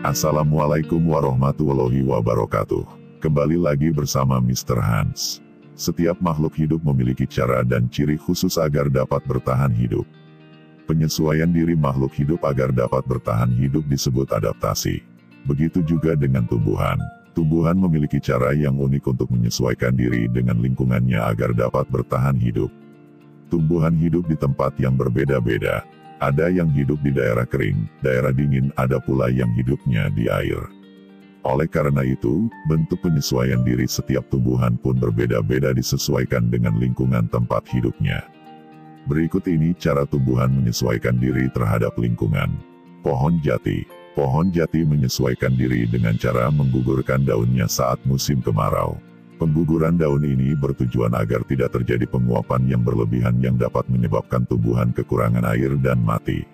Assalamualaikum warahmatullahi wabarakatuh. Kembali lagi bersama Mr. Hans. Setiap makhluk hidup memiliki cara dan ciri khusus agar dapat bertahan hidup. Penyesuaian diri makhluk hidup agar dapat bertahan hidup disebut adaptasi. Begitu juga dengan tumbuhan. Tumbuhan memiliki cara yang unik untuk menyesuaikan diri dengan lingkungannya agar dapat bertahan hidup. Tumbuhan hidup di tempat yang berbeda-beda. Ada yang hidup di daerah kering, daerah dingin, ada pula yang hidupnya di air. Oleh karena itu, bentuk penyesuaian diri setiap tumbuhan pun berbeda-beda disesuaikan dengan lingkungan tempat hidupnya. Berikut ini cara tumbuhan menyesuaikan diri terhadap lingkungan. Pohon jati. Pohon jati menyesuaikan diri dengan cara menggugurkan daunnya saat musim kemarau. Pengguguran daun ini bertujuan agar tidak terjadi penguapan yang berlebihan yang dapat menyebabkan tumbuhan kekurangan air dan mati.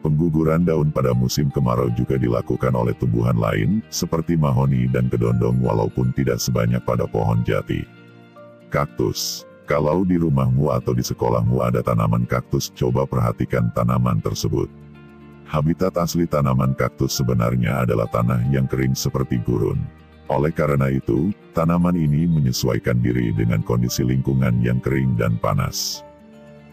Pengguguran daun pada musim kemarau juga dilakukan oleh tumbuhan lain, seperti mahoni dan kedondong walaupun tidak sebanyak pada pohon jati. Kaktus. Kalau di rumahmu atau di sekolahmu ada tanaman kaktus, coba perhatikan tanaman tersebut. Habitat asli tanaman kaktus sebenarnya adalah tanah yang kering seperti gurun. Oleh karena itu, tanaman ini menyesuaikan diri dengan kondisi lingkungan yang kering dan panas.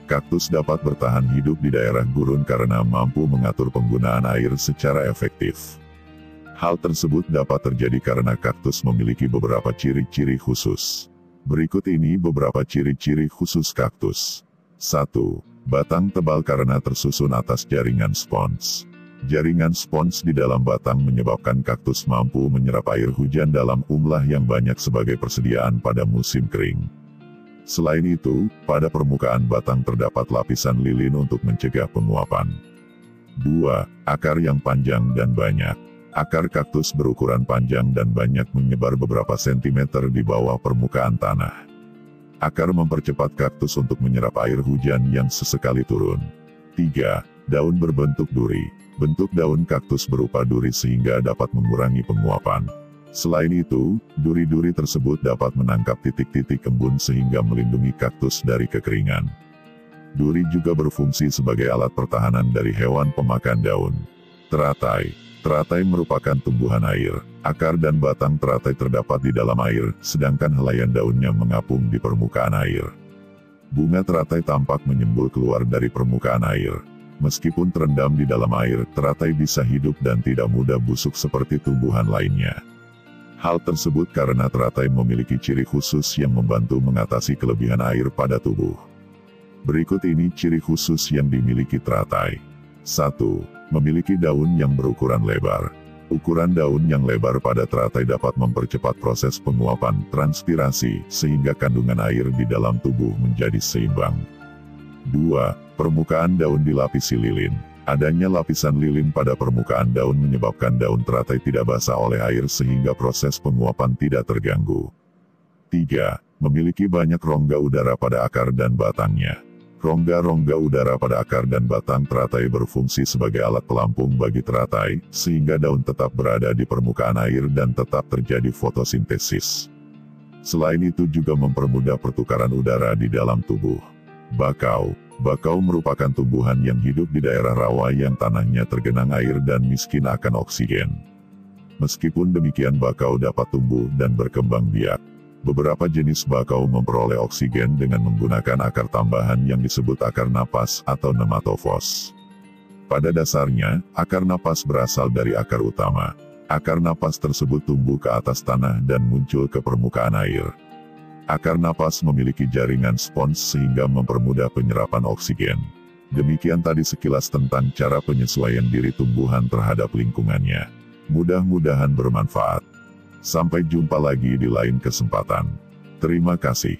Kaktus dapat bertahan hidup di daerah gurun karena mampu mengatur penggunaan air secara efektif. Hal tersebut dapat terjadi karena kaktus memiliki beberapa ciri-ciri khusus. Berikut ini beberapa ciri-ciri khusus kaktus. 1. Batang tebal karena tersusun atas jaringan spons. Jaringan spons di dalam batang menyebabkan kaktus mampu menyerap air hujan dalam jumlah yang banyak sebagai persediaan pada musim kering. Selain itu, pada permukaan batang terdapat lapisan lilin untuk mencegah penguapan. 2. Akar yang panjang dan banyak. Akar kaktus berukuran panjang dan banyak menyebar beberapa sentimeter di bawah permukaan tanah. Akar mempercepat kaktus untuk menyerap air hujan yang sesekali turun. 3. Daun berbentuk duri. Bentuk daun kaktus berupa duri sehingga dapat mengurangi penguapan. Selain itu, duri-duri tersebut dapat menangkap titik-titik embun sehingga melindungi kaktus dari kekeringan. Duri juga berfungsi sebagai alat pertahanan dari hewan pemakan daun. Teratai. Teratai merupakan tumbuhan air. Akar dan batang teratai terdapat di dalam air, sedangkan helaian daunnya mengapung di permukaan air. Bunga teratai tampak menyembul keluar dari permukaan air. Meskipun terendam di dalam air, teratai bisa hidup dan tidak mudah busuk seperti tumbuhan lainnya. Hal tersebut karena teratai memiliki ciri khusus yang membantu mengatasi kelebihan air pada tubuh. Berikut ini ciri khusus yang dimiliki teratai. 1. Memiliki daun yang berukuran lebar. Ukuran daun yang lebar pada teratai dapat mempercepat proses penguapan transpirasi, sehingga kandungan air di dalam tubuh menjadi seimbang. 2. Permukaan daun dilapisi lilin. Adanya lapisan lilin pada permukaan daun menyebabkan daun teratai tidak basah oleh air sehingga proses penguapan tidak terganggu. 3. Memiliki banyak rongga udara pada akar dan batangnya. Rongga-rongga udara pada akar dan batang teratai berfungsi sebagai alat pelampung bagi teratai, sehingga daun tetap berada di permukaan air dan tetap terjadi fotosintesis. Selain itu juga mempermudah pertukaran udara di dalam tubuh. Bakau. Bakau merupakan tumbuhan yang hidup di daerah rawa yang tanahnya tergenang air dan miskin akan oksigen. Meskipun demikian bakau dapat tumbuh dan berkembang biak. Beberapa jenis bakau memperoleh oksigen dengan menggunakan akar tambahan yang disebut akar napas atau nematofos. Pada dasarnya, akar napas berasal dari akar utama. Akar napas tersebut tumbuh ke atas tanah dan muncul ke permukaan air. Akar napas memiliki jaringan spons sehingga mempermudah penyerapan oksigen. Demikian tadi sekilas tentang cara penyesuaian diri tumbuhan terhadap lingkungannya. Mudah-mudahan bermanfaat. Sampai jumpa lagi di lain kesempatan. Terima kasih.